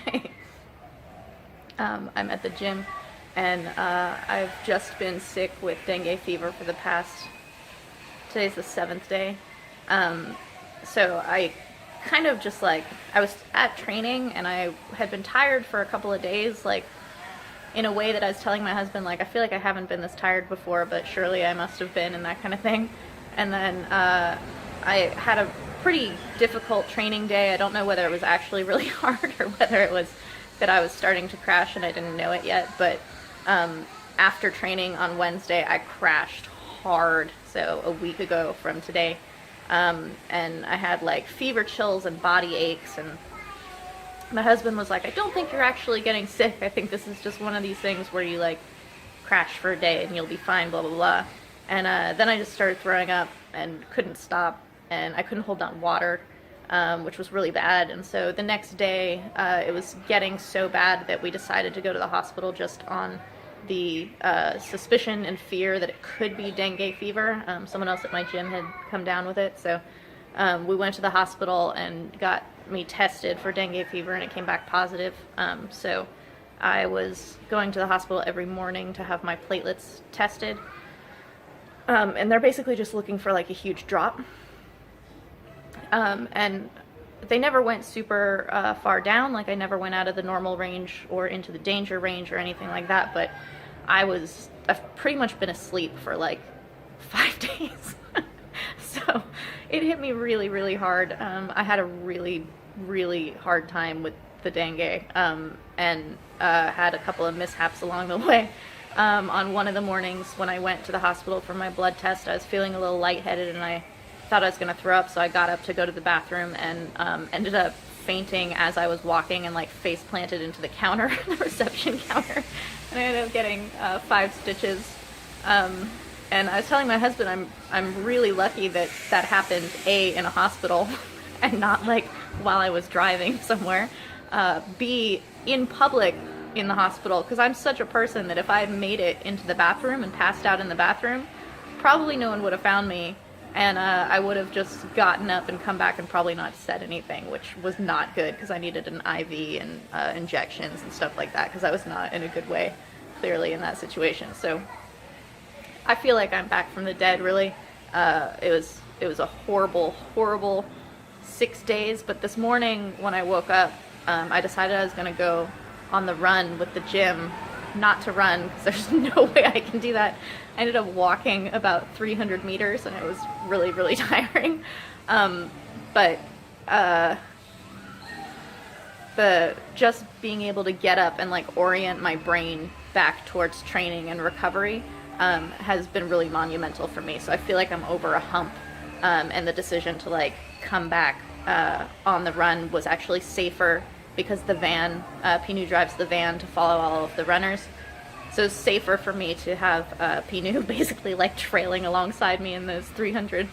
Hey. I'm at the gym, and I've just been sick with dengue fever for the past, today's the 7th day. So I kind of just like, I was at training and I had been tired for a couple of days, like in a way that I was telling my husband, like, I feel like I haven't been this tired before, but surely I must have been, and that kind of thing. And then I had a pretty difficult training day. I don't know whether it was actually really hard or whether it was that I was starting to crash and I didn't know it yet, but after training on Wednesday, I crashed hard, so a week ago from today, and I had like fever chills and body aches, and my husband was like, I don't think you're actually getting sick. I think this is just one of these things where you like crash for a day and you'll be fine, blah, blah, blah. And then I just started throwing up and couldn't stop, and I couldn't hold down water, which was really bad. And so the next day, it was getting so bad that we decided to go to the hospital just on the suspicion and fear that it could be dengue fever. Someone else at my gym had come down with it, so we went to the hospital and got me tested for dengue fever, and it came back positive. So I was going to the hospital every morning to have my platelets tested, and they're basically just looking for like a huge drop. And they never went super far down, like I never went out of the normal range or into the danger range or anything like that, but I've pretty much been asleep for like 5 days. So it hit me really, really hard. I had a really, really hard time with the dengue, and had a couple of mishaps along the way. On one of the mornings when I went to the hospital for my blood test, I was feeling a little lightheaded and I thought I was going to throw up, so I got up to go to the bathroom and ended up fainting as I was walking and like face planted into the counter, the reception counter, and I ended up getting 5 stitches. And I was telling my husband I'm really lucky that that happened in a hospital and not like while I was driving somewhere, B, in public in the hospital, because I'm such a person that if I had made it into the bathroom and passed out in the bathroom, probably no one would have found me. And I would have just gotten up and come back and probably not said anything, which was not good because I needed an IV and injections and stuff like that because I was not in a good way, clearly, in that situation. So I feel like I'm back from the dead, really. It was a horrible, horrible 6 days. But this morning when I woke up, I decided I was going to go on the run with the gym. Not to run, because there's no way I can do that. I ended up walking about 300 meters and it was really, really tiring. But the just being able to get up and like orient my brain back towards training and recovery has been really monumental for me. So I feel like I'm over a hump, and the decision to like come back on the run was actually safer because the van, Pinu drives the van to follow all of the runners. So it's safer for me to have Pinu basically like trailing alongside me in those 300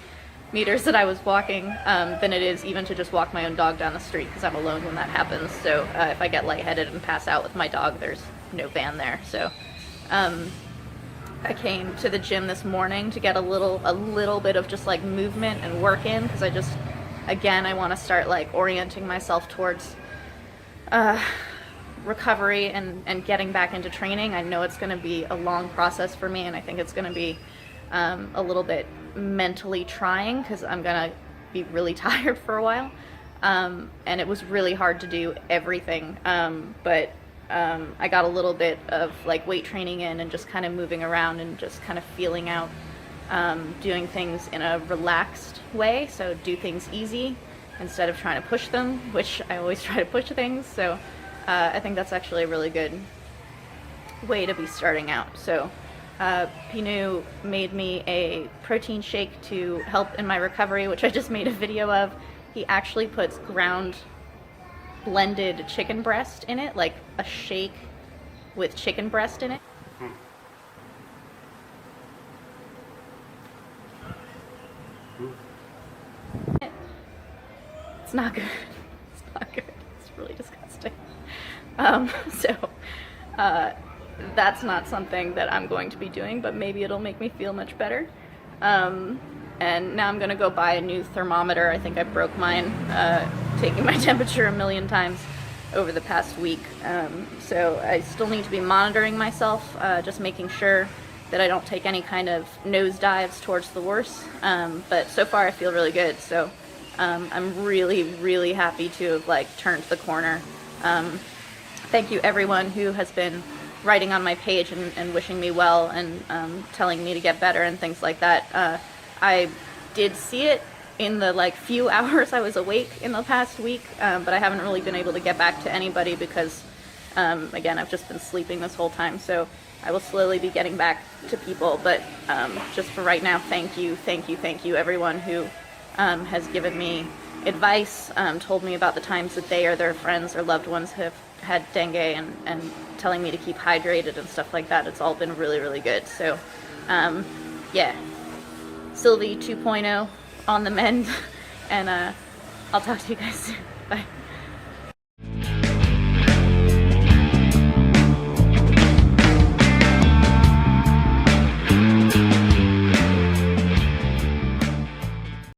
meters that I was walking than it is even to just walk my own dog down the street, because I'm alone when that happens. So if I get lightheaded and pass out with my dog, there's no van there. So I came to the gym this morning to get a little bit of just like movement and work in, because I want to start like orienting myself towards recovery and getting back into training. I know it's going to be a long process for me, and I think it's going to be a little bit mentally trying because I'm going to be really tired for a while, and it was really hard to do everything, but I got a little bit of like weight training in and just kind of moving around and just kind of feeling out, doing things in a relaxed way, so do things easy instead of trying to push them, which I always try to push things. So I think that's actually a really good way to be starting out. So Pinu made me a protein shake to help in my recovery, which I just made a video of. He actually puts ground blended chicken breast in it, like a shake with chicken breast in it. It's not good. It's not good. It's really disgusting. So that's not something that I'm going to be doing, but maybe it'll make me feel much better. And now I'm gonna go buy a new thermometer. I think I broke mine, taking my temperature a million times over the past week. So I still need to be monitoring myself, just making sure that I don't take any kind of nosedives towards the worse. But so far I feel really good. So I'm really, really happy to have like turned the corner. Thank you everyone who has been writing on my page and wishing me well and telling me to get better and things like that. I did see it in the like few hours I was awake in the past week, but I haven't really been able to get back to anybody because again, I've just been sleeping this whole time. So I will slowly be getting back to people, but just for right now, thank you everyone who has given me advice, told me about the times that they or their friends or loved ones have had dengue, and telling me to keep hydrated and stuff like that. It's all been really, really good. So yeah, Sylvie 2.0 on the mend, and I'll talk to you guys soon. Bye.